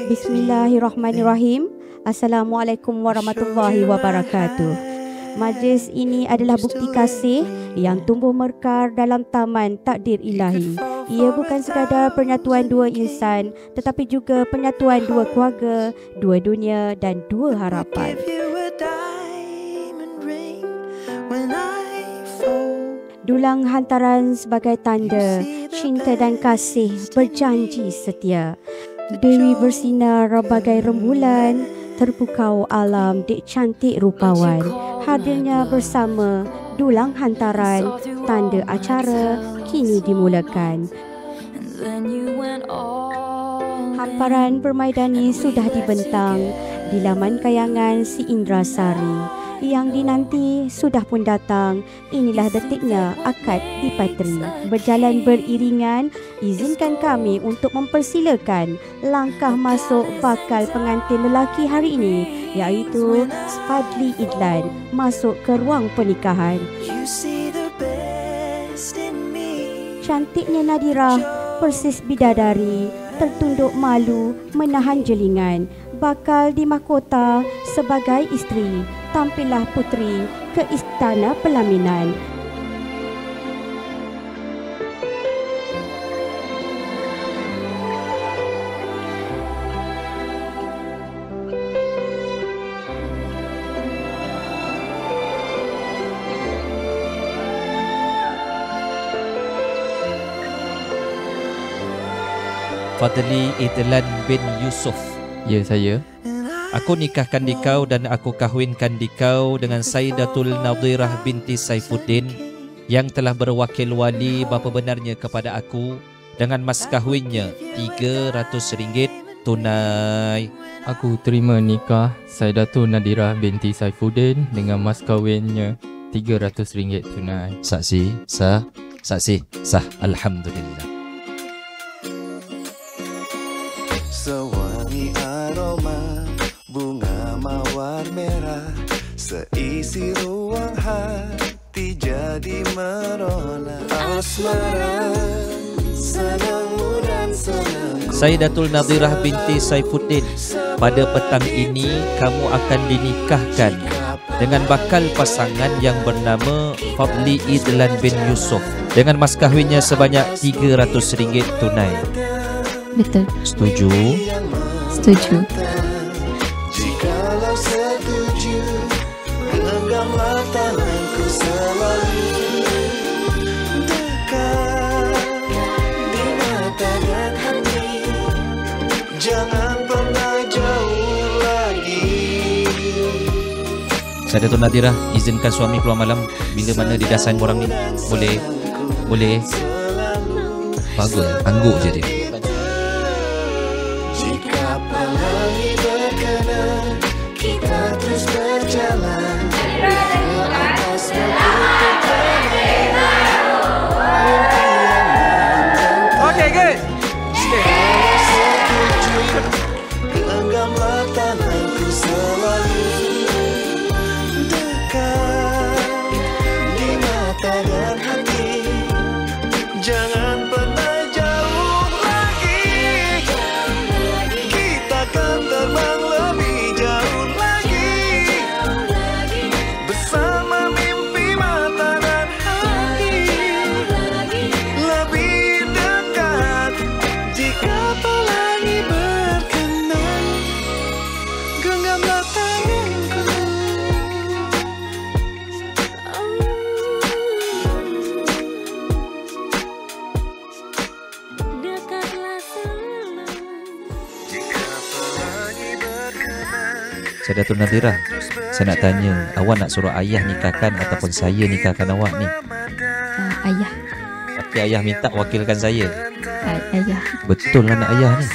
Bismillahirrahmanirrahim. Assalamualaikum warahmatullahi wabarakatuh. Majlis ini adalah bukti kasih yang tumbuh mekar dalam taman takdir ilahi. Ia bukan sekadar penyatuan dua insan, tetapi juga penyatuan dua keluarga, dua dunia dan dua harapan. Dulang hantaran sebagai tanda cinta dan kasih berjanji setia. Dewi bersinar bagai rembulan, terpukau alam dik cantik rupawan. Hadirnya bersama dulang hantaran, tanda acara kini dimulakan. Hamparan permaidani sudah dibentang di laman kayangan si Indrasari. Yang dinanti sudah pun datang. Inilah detiknya akad dipatri. Berjalan beriringan, izinkan kami untuk mempersilakan langkah masuk bakal pengantin lelaki hari ini, iaitu Fadli Idlan, masuk ke ruang pernikahan. Cantiknya Nadirah, persis bidadari, tertunduk malu menahan jelingan. Bakal dimahkota sebagai isteri, tampillah putri ke istana pelaminan. Fadli Idlan bin Yusuf. Ya, saya. Aku nikahkan dikau dan aku kahwinkan dikau dengan Sayyidatul Nadhirah binti Saifuddin yang telah berwakil wali bapa benarnya kepada aku dengan mas kahwinnya RM300 tunai. Aku terima nikah Sayyidatul Nadhirah binti Saifuddin dengan mas kahwinnya RM300 tunai. Saksi, sah. Saksi, sah. Alhamdulillah. Sewangi aroma bunga mawar merah, seisi ruang hati jadi merona. Asmara senangmu dan senangku. Sayyidatul Nadhirah binti Saifuddin, pada petang ini kamu akan dinikahkan dengan bakal pasangan yang bernama Fadli Idlan bin Yusuf dengan mas kahwinnya sebanyak RM300 tunai. Betul. Setuju? Setuju. Jikalau setuju, genggamlah tanganku selalu dekat di mata dan hati. Jangan pernah jauh lagi. Sayyidatul Nadhirah, izinkan suami keluar malam. Bila mana didasain orang ni. Boleh? Boleh? Bagus, angguk je dia. Jika pelangi berkenan, kita terus berjalan ke atas bukit permainan. Okay, good. Jikalau setuju, genggamlah tanganku selalu dekat di mata dan hati. Jangan pernah jauh lagi. Kita akan terbang lebih jauh lagi, bersama mimpi mata dan hati. Lebih dekat jika pelangi berkenan, genggamlah tanganku. Dekatlah selalu. Jika pelangi berkenan. Sayyidatul Nadhirah, saya nak tanya, awak nak suruh ayah nikahkan ataupun saya nikahkan awak ni? Ayah. Tapi ayah minta wakilkan saya. Ayah. Betul lah nak ayah ni?